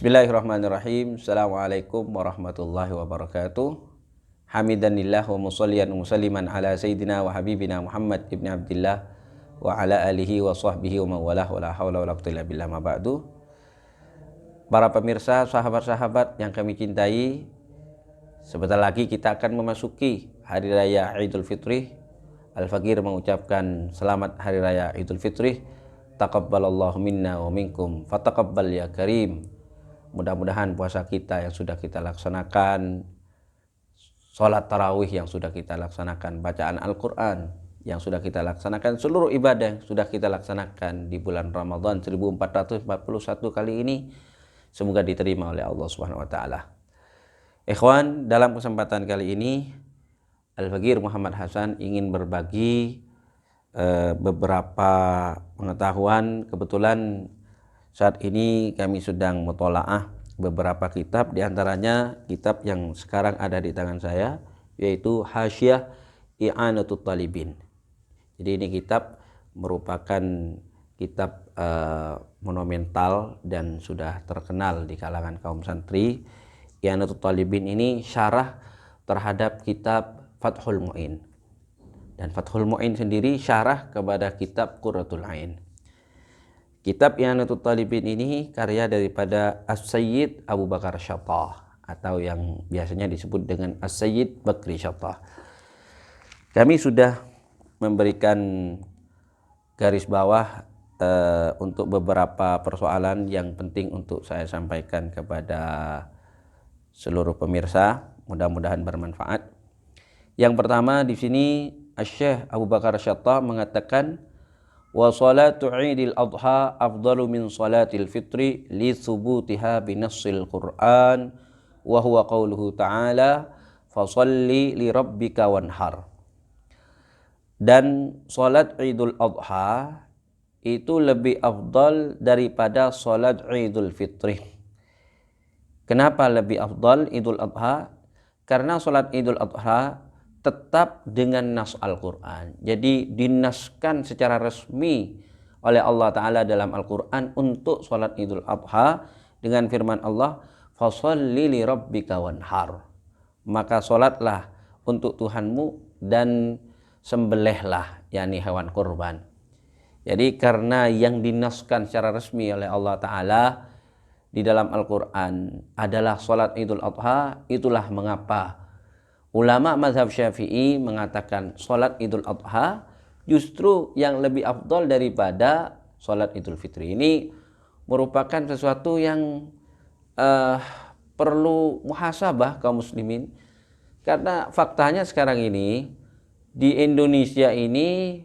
Bismillahirrahmanirrahim. Assalamualaikum warahmatullahi wabarakatuh. Hamidanillah wa musalliyan wa musalliman ala sayyidina wa habibina Muhammad ibn Abdillah wa ala alihi wa sahbihi wa mawalah wa la hawla wa la quwwata illa billah ma ba'du. Para pemirsa, sahabat-sahabat yang kami cintai, sebentar lagi kita akan memasuki Hari Raya Idul Fitri. Al-Fakir mengucapkan selamat Hari Raya Idul Fitri. Taqabbalallahu minna wa minkum fataqabbal ya karim. Mudah-mudahan puasa kita yang sudah kita laksanakan, sholat tarawih yang sudah kita laksanakan, bacaan Al-Quran yang sudah kita laksanakan, seluruh ibadah yang sudah kita laksanakan di bulan Ramadan 1441 kali ini, semoga diterima oleh Allah Subhanahu wa Ta'ala. Ikhwan, dalam kesempatan kali ini Al-Fakir Muhammad Hasan ingin berbagi beberapa pengetahuan. Kebetulan saat ini kami sedang mutolaah beberapa kitab, diantaranya kitab yang sekarang ada di tangan saya, yaitu Hasyiah I'anatut Talibin. Jadi ini kitab merupakan kitab monumental dan sudah terkenal di kalangan kaum santri. I'anatut Talibin ini syarah terhadap kitab Fathul Mu'in. Dan Fathul Mu'in sendiri syarah kepada kitab Qurratul Ain. Kitab I'anatut Talibin ini karya daripada As-Sayyid Abu Bakar Syattah, atau yang biasanya disebut dengan As-Sayyid Bakri Syattah. Kami sudah memberikan garis bawah untuk beberapa persoalan yang penting untuk saya sampaikan kepada seluruh pemirsa, mudah-mudahan bermanfaat. Yang pertama di sini Asy-Syaikh Abu Bakar Syattah mengatakan, wa salatu Idil Adha afdalu min salatil fitri li thubutiha binassil Qur'an wa huwa qauluhu ta'ala fasalli li rabbika wanhar. Dan salat Idul Adha itu lebih afdal daripada salat Idul Fitri. Kenapa lebih afdal Idul Adha? Karena salat Idul Adha tetap dengan nas Al-Quran. Jadi dinaskan secara resmi oleh Allah Ta'ala dalam Al-Quran untuk sholat Idul Adha dengan firman Allah, fasalli li rabbika wanhar. Maka sholatlah untuk Tuhanmu dan sembelihlah, yakni hewan kurban. Jadi karena yang dinaskan secara resmi oleh Allah Ta'ala di dalam Al-Quran adalah sholat Idul Adha, itulah mengapa ulama mazhab Syafi'i mengatakan sholat Idul Adha justru yang lebih afdal daripada sholat Idul Fitri. Ini merupakan sesuatu yang perlu muhasabah kaum muslimin, karena faktanya sekarang ini di Indonesia ini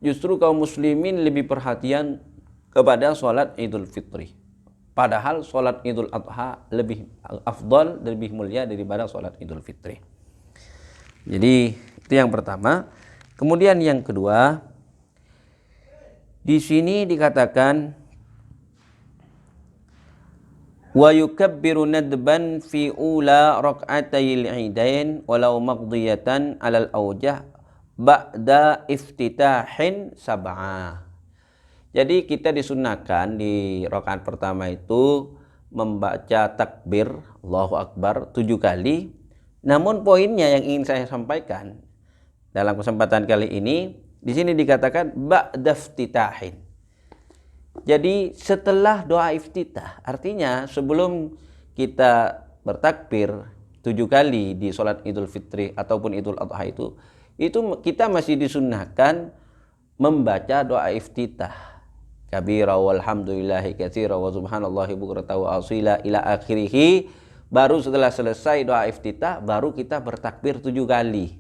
justru kaum muslimin lebih perhatian kepada sholat Idul Fitri, padahal sholat Idul Adha lebih afdal, lebih mulia daripada sholat Idul Fitri. Jadi itu yang pertama. Kemudian yang kedua, di sini dikatakan wa yukabbiru nadban fi ula rak'atayil idain walau maqdiyatan alal awjah ba'da iftitahin sab'ah. Jadi kita disunahkan di rakaat pertama itu membaca takbir Allahu Akbar 7 kali. Namun poinnya yang ingin saya sampaikan dalam kesempatan kali ini, di sini dikatakan ba'da iftitahin. Jadi setelah doa iftitah, artinya sebelum kita bertakbir 7 kali di sholat Idul Fitri ataupun Idul Adha itu kita masih disunnahkan membaca doa iftitah. Kabira walhamdulillahi katsira wa subhanallahi bukratan wa asila ila akhirih. Baru setelah selesai doa iftitah baru kita bertakbir 7 kali.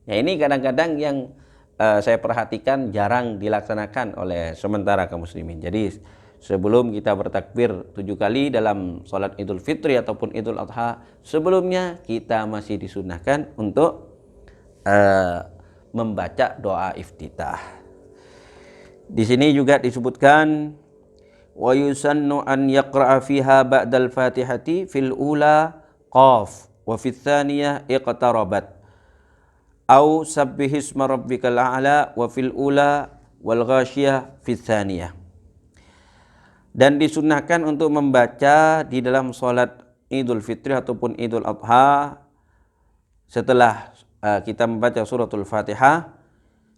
Ya, ini kadang-kadang yang saya perhatikan jarang dilaksanakan oleh sementara kaum muslimin. Jadi sebelum kita bertakbir 7 kali dalam sholat Idul Fitri ataupun Idul Adha, sebelumnya kita masih disunahkan untuk membaca doa iftitah. Di sini juga disebutkan wa yusannu an yaqra'a fiha ba'dal fatihati fil ula qaf wa fil thaniyah iqtarabat au sabbihisma rabbikal a'la wa fil ula wal ghashiyah fil thaniyah. Dan disunahkan untuk membaca di dalam sholat Idul Fitri ataupun Idul Adha setelah kita membaca suratul Fatihah.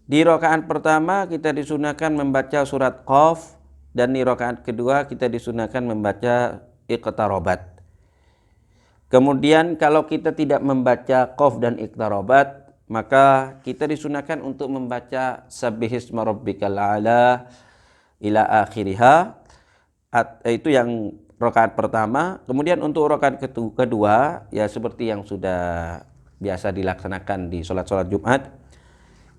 Di rakaat pertama kita disunahkan membaca surat Qaf, dan di rakaat kedua kita disunahkan membaca Iqtarabat. Kemudian kalau kita tidak membaca Qaf dan Iqtarabat, maka kita disunahkan untuk membaca Sabbihisma Rabbikal A'la ila akhiriha. Itu yang rakaat pertama. Kemudian untuk rakaat kedua, ya seperti yang sudah biasa dilaksanakan di sholat-sholat Jumat,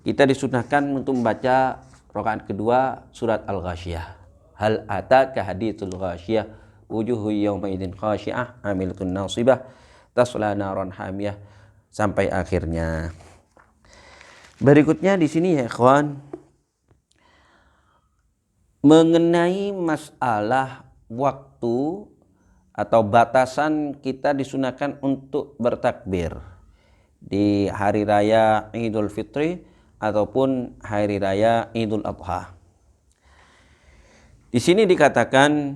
kita disunahkan untuk membaca rakaat kedua surat Al-Ghasyiyah. Hal ataka haditsul ghasyiyah wujuhu yawma idzin khashi'ah amilatun nasibah tasla naran hamiyah sampai akhirnya. Berikutnya di sini ya ikhwan, mengenai masalah waktu atau batasan kita disunahkan untuk bertakbir di hari raya Idul Fitri ataupun hari raya Idul Adha. Di sini dikatakan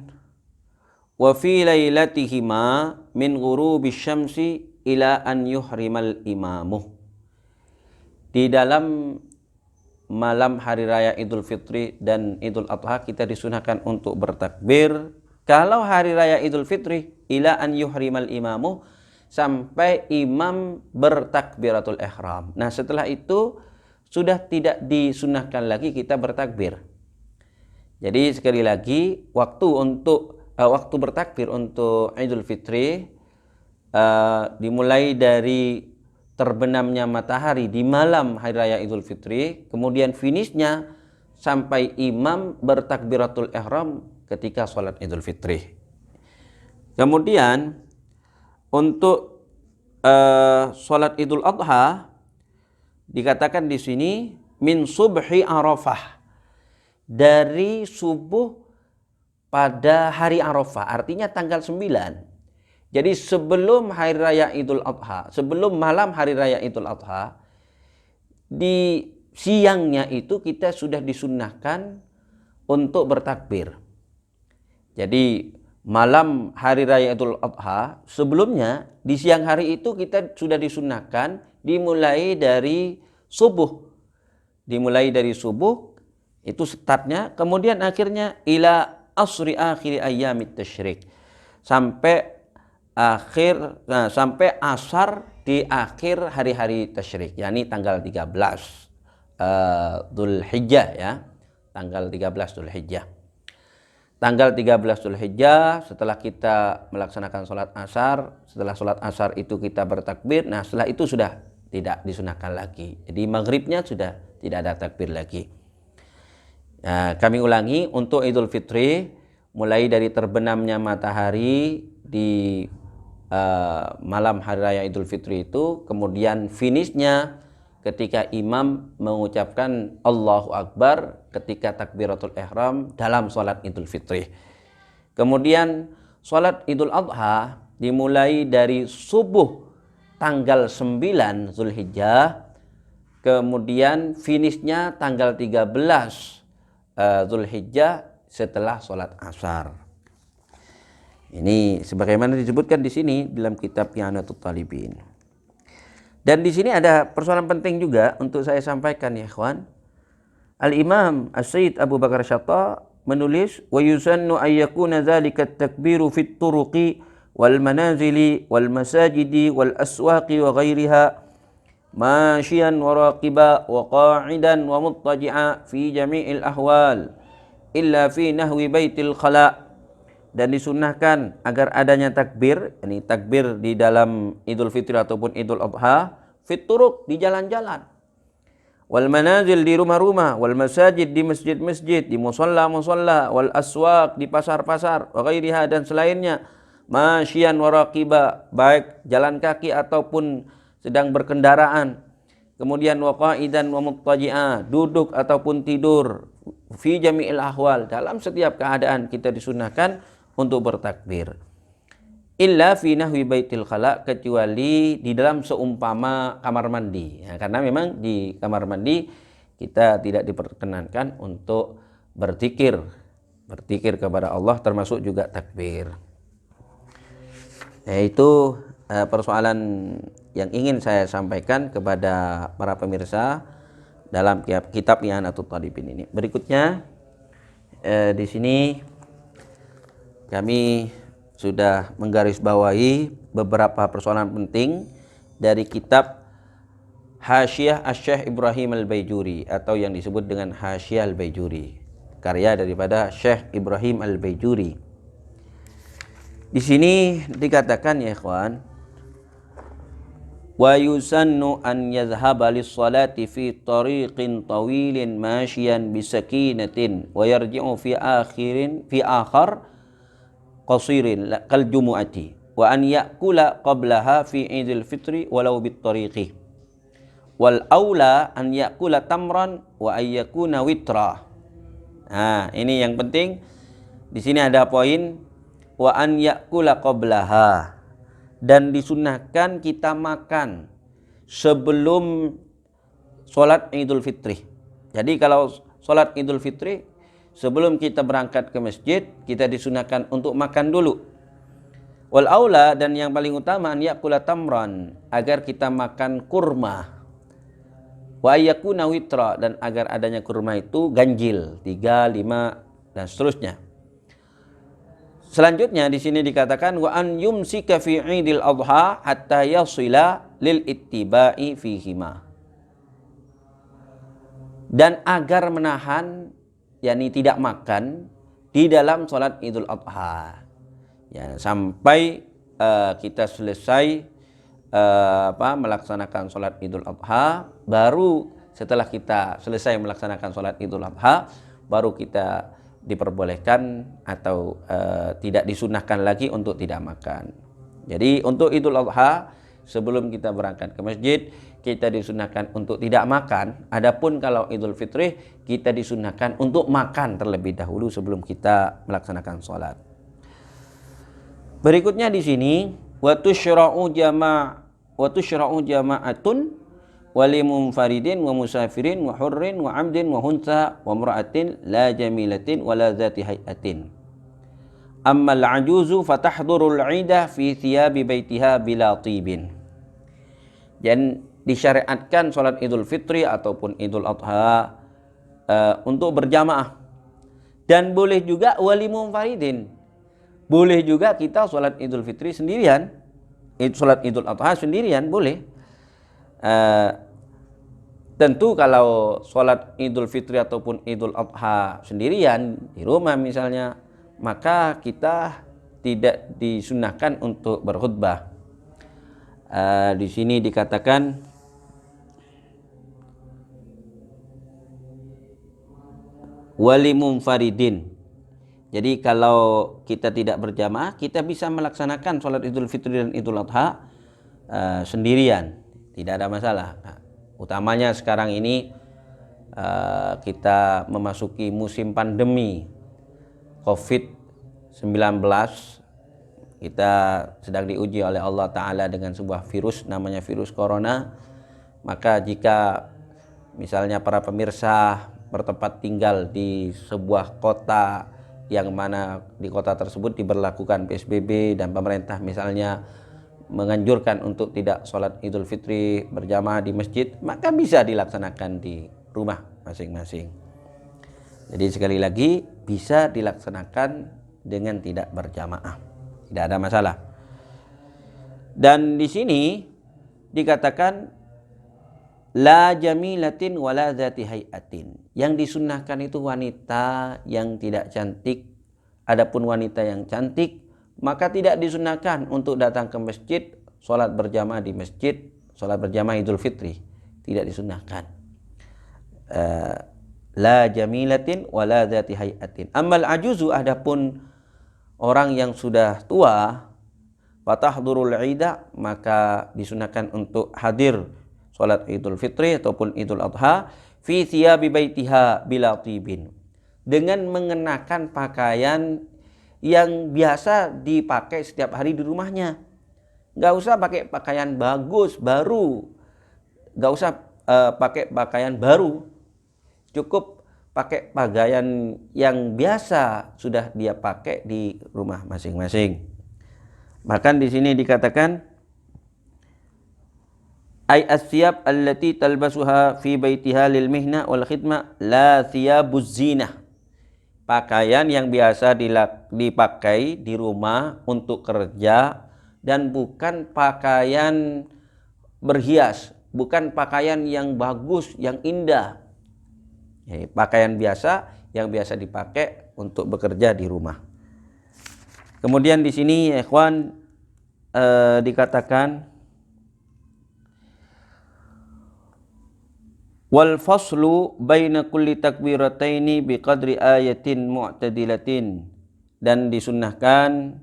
wa fi lailatihima min ghurubisy syamsi ila an yuhrimal imamuh. Di dalam malam hari raya Idul Fitri dan Idul Adha kita disunahkan untuk bertakbir. Kalau hari raya Idul Fitri ila an yuhrimal imamuh, sampai imam bertakbiratul ihram. Nah, setelah itu sudah tidak disunahkan lagi kita bertakbir. Jadi sekali lagi, waktu bertakbir untuk Idul Fitri dimulai dari terbenamnya matahari di malam hari raya Idul Fitri, kemudian finishnya sampai imam bertakbiratul ihram ketika sholat Idul Fitri. Kemudian untuk sholat Idul Adha dikatakan di sini min subhi Arafah, dari subuh pada hari Arafah, artinya tanggal 9. Jadi sebelum hari raya Idul Adha, sebelum malam hari raya Idul Adha, di siangnya itu kita sudah disunnahkan untuk bertakbir. Jadi malam hari raya Idul Adha sebelumnya, di siang hari itu kita sudah disunnahkan dimulai dari subuh. Dimulai dari subuh itu startnya, kemudian akhirnya ila asri akhir ayyamit tasyrik, sampai sampai asar di akhir hari-hari tasyrik, yakni tanggal 13 Dzulhijjah ya. Tanggal 13 Dzulhijjah. Tanggal 13 Dzulhijjah setelah kita melaksanakan sholat asar, setelah sholat asar itu kita bertakbir. Nah, setelah itu sudah tidak disunahkan lagi. Jadi maghribnya sudah tidak ada takbir lagi. Nah, kami ulangi, untuk Idul Fitri mulai dari terbenamnya matahari di malam hari raya Idul Fitri itu, kemudian finishnya ketika imam mengucapkan Allahu Akbar ketika takbiratul ihram dalam sholat Idul Fitri. Kemudian sholat Idul Adha dimulai dari subuh tanggal 9 Dzulhijjah, kemudian finishnya tanggal 13 Dzulhijjah setelah sholat asar. Ini sebagaimana disebutkan di sini dalam kitab I'anatul Talibin. Dan di sini ada persoalan penting juga untuk saya sampaikan ya ikhwan. Al-Imam As-Sayyid Abu Bakar Syatta menulis, wa yusannu ay yakuna dzalika at-takbiru fit turuqi wal manazili wal masajidi wal aswaqi wa ghairiha masyian wa raqiba wa qa'idan wa muttaji'a fi jami'il ahwal illa fi nahwi baitil khala. Dan disunnahkan agar adanya takbir, ini takbir di dalam Idul Fitri ataupun Idul Adha, fit turuq, di jalan-jalan, wal manazil, di rumah-rumah, wal masajid, di masjid-masjid, di musalla-musalla, wal aswaq, di pasar-pasar, wa ghairiha, dan selainnya, masyian wa raqiba, baik jalan kaki ataupun sedang berkendaraan, kemudian wa qa'idan wa muttaji'a, duduk ataupun tidur, fi jami'il ahwal, dalam setiap keadaan kita disunahkan untuk bertakbir. Illa fi nahwi baitil khala, kecuali di dalam seumpama kamar mandi ya, karena memang di kamar mandi kita tidak diperkenankan untuk berzikir berzikir kepada Allah, termasuk juga takbir. Yaitu persoalan yang ingin saya sampaikan kepada para pemirsa dalam kitab I'anatul Talibin ini. Berikutnya di sini kami sudah menggarisbawahi beberapa persoalan penting dari kitab Hasyiah Asy-Syaikh Ibrahim Al-Baijuri atau yang disebut dengan Hasyiah Al-Baijuri, karya daripada Syekh Ibrahim Al-Baijuri. Di sini dikatakan ya ikhwan, wa yusannu an yadhhaba lis-salati fi tariqin tawilin mashiyan bisakinatin wa yarji'u fi akhar qasirin kal jumu'ati wa an ya'kula qablaha fi Idul Fitri walau bit tariqi wal aula an ya'kula tamran wa ayyakuna witra. Nah, ini yang penting. Di sini ada poin wa an ya'kula qablaha, dan disunahkan kita makan sebelum sholat Idul Fitri. Jadi kalau sholat Idul Fitri, sebelum kita berangkat ke masjid, kita disunahkan untuk makan dulu. Wal aula, dan yang paling utama, an ya'kula tamran, agar kita makan kurma. Wa ayyakuna witra, dan agar adanya kurma itu ganjil, 3, 5 dan seterusnya. Selanjutnya di sini dikatakan wa an yumsika fi Idil Adha hatta yasila lil ittiba'i fihima. Dan agar menahan, yakni tidak makan di dalam sholat Idul Adha. Ya, sampai kita selesai melaksanakan sholat Idul Adha, baru setelah kita selesai melaksanakan sholat Idul Adha, baru kita diperbolehkan atau tidak disunahkan lagi untuk tidak makan. Jadi untuk Idul Adha, sebelum kita berangkat ke masjid, kita disunahkan untuk tidak makan. Adapun kalau Idul Fitri, kita disunahkan untuk makan terlebih dahulu sebelum kita melaksanakan sholat. Berikutnya di sini wa tusyra'u jama'atun wa limunfaridin wa musafirin wa hurrin wa amdin wa hunsa wa mura'atin la jamilatin wa la dhati hay'atin. Amma al-ajuzu fatahdurul 'idah fi thiyabi baitiha bila tibin. Dan disyariatkan salat Idul Fitri ataupun Idul Adha untuk berjamaah. Dan boleh juga wali munfaridin. Boleh juga kita salat Idul Fitri sendirian. Salat Idul Adha sendirian boleh. Tentu kalau salat Idul Fitri ataupun Idul Adha sendirian di rumah misalnya, maka kita tidak disunahkan untuk berkhutbah. Di sini dikatakan wali munfaridin. Jadi kalau kita tidak berjamaah, kita bisa melaksanakan sholat Idul Fitri dan Idul Adha sendirian, tidak ada masalah. Nah, utamanya sekarang ini kita memasuki musim pandemi COVID-19. Kita sedang diuji oleh Allah Ta'ala dengan sebuah virus, namanya virus corona. Maka jika misalnya para pemirsa bertempat tinggal di sebuah kota yang mana di kota tersebut diberlakukan PSBB dan pemerintah misalnya menganjurkan untuk tidak sholat Idul Fitri berjamaah di masjid, maka bisa dilaksanakan di rumah masing-masing. Jadi sekali lagi bisa dilaksanakan dengan tidak berjamaah, tidak ada masalah. Dan di sini dikatakan la jamilatin wala dzati hayatin. Yang disunnahkan itu wanita yang tidak cantik. Adapun wanita yang cantik, maka tidak disunnahkan untuk datang ke masjid, sholat berjamaah di masjid, sholat berjamaah Idul Fitri, tidak disunnahkan. La jamilatin wala dzati hayatin. Amal ajuzu, adapun orang yang sudah tua, fatahdurul 'idah, maka disunahkan untuk hadir sholat Idul Fitri ataupun Idul Adha fi thiyabi baitiha bila tibin, dengan mengenakan pakaian yang biasa dipakai setiap hari di rumahnya. Nggak usah pakai pakaian bagus baru, nggak usah pakai pakaian baru, cukup pakai pakaian yang biasa sudah dia pakai di rumah masing-masing. Bahkan di sini dikatakan ay as-siyab allati talbasuha fi baitiha lil mihna wal khidmah la thiyabuz zinah. Pakaian yang biasa dipakai di rumah untuk kerja dan bukan pakaian berhias, bukan pakaian yang bagus, yang indah. Ya, pakaian biasa yang biasa dipakai untuk bekerja di rumah. Kemudian di sini ya ikhwan dikatakan wal faslu baina kulli takbirataini biqadri ayatin mu'tadilatin, dan disunnahkan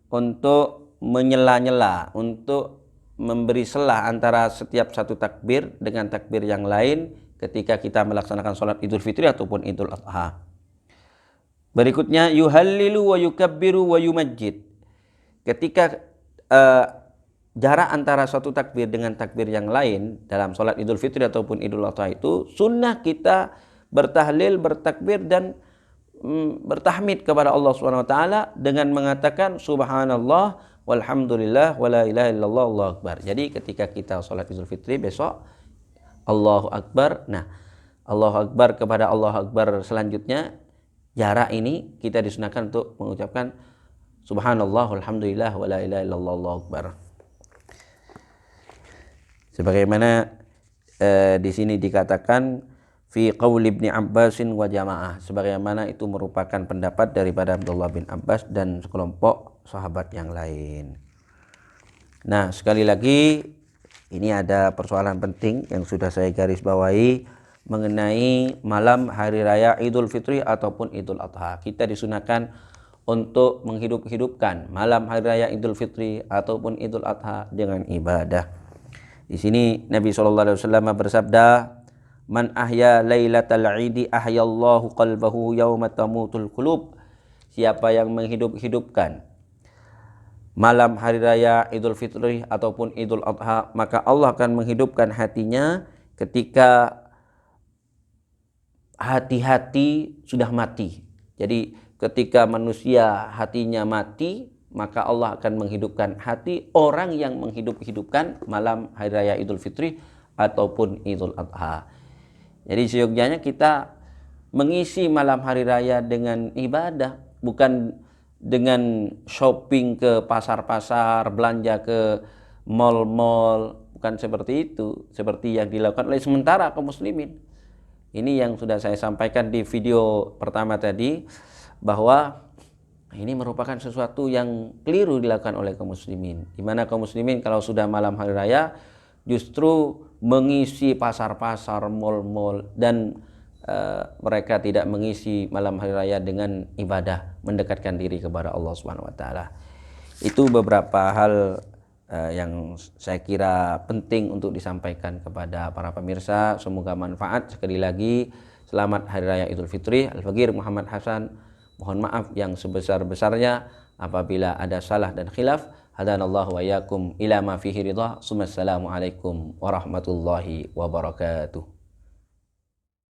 untuk menyela-nyela, untuk memberi selah antara setiap satu takbir dengan takbir yang lain ketika kita melaksanakan sholat Idul Fitri ataupun Idul Adha. Berikutnya yuhallilu wa yukabbiru wa yumajjid. Ketika jarak antara suatu takbir dengan takbir yang lain dalam sholat Idul Fitri ataupun Idul Adha itu sunnah kita bertahlil, bertakbir dan bertahmid kepada Allah SWT dengan mengatakan subhanallah walhamdulillah wala ilaha illallah Allahu akbar. Jadi ketika kita sholat Idul Fitri besok Allahu akbar. Nah, Allahu akbar kepada Allahu akbar selanjutnya jarak ini kita disunahkan untuk mengucapkan subhanallah walhamdulillah wala ilaha illallah Allahu akbar. Sebagaimana di sini dikatakan fi qauli Ibnu Abbasin wa jamaah, sebagaimana itu merupakan pendapat daripada Abdullah bin Abbas dan sekelompok sahabat yang lain. Nah, sekali lagi ini ada persoalan penting yang sudah saya garis bawahi mengenai malam hari raya Idul Fitri ataupun Idul Adha. Kita disunahkan untuk menghidup-hidupkan malam hari raya Idul Fitri ataupun Idul Adha dengan ibadah. Di sini Nabi SAW bersabda, "Man ahya lailatal idi ahyallahu qalbahu yauma tamutul qulub." Siapa yang menghidup-hidupkan malam hari raya Idul Fitri ataupun Idul Adha, maka Allah akan menghidupkan hatinya ketika hati-hati sudah mati. Jadi ketika manusia hatinya mati, maka Allah akan menghidupkan hati orang yang menghidup-hidupkan malam hari raya Idul Fitri ataupun Idul Adha. Jadi seyogyanya kita mengisi malam hari raya dengan ibadah, bukan dengan shopping ke pasar-pasar, belanja ke mal-mal, bukan seperti itu, seperti yang dilakukan oleh sementara kaum muslimin. Ini yang sudah saya sampaikan di video pertama tadi, bahwa ini merupakan sesuatu yang keliru dilakukan oleh kaum muslimin. Di mana kaum muslimin kalau sudah malam hari raya justru mengisi pasar-pasar, mal-mal, dan mereka tidak mengisi malam hari raya dengan ibadah, mendekatkan diri kepada Allah Subhanahu wa taala. Itu beberapa hal yang saya kira penting untuk disampaikan kepada para pemirsa. Semoga manfaat. Sekali lagi selamat hari raya Idul Fitri. Al-Faqir Muhammad Hasan. Mohon maaf yang sebesar-besarnya apabila ada salah dan khilaf. Hadanallahu wa iyyakum ila ma fihi ridha. Assalamualaikum warahmatullahi wabarakatuh.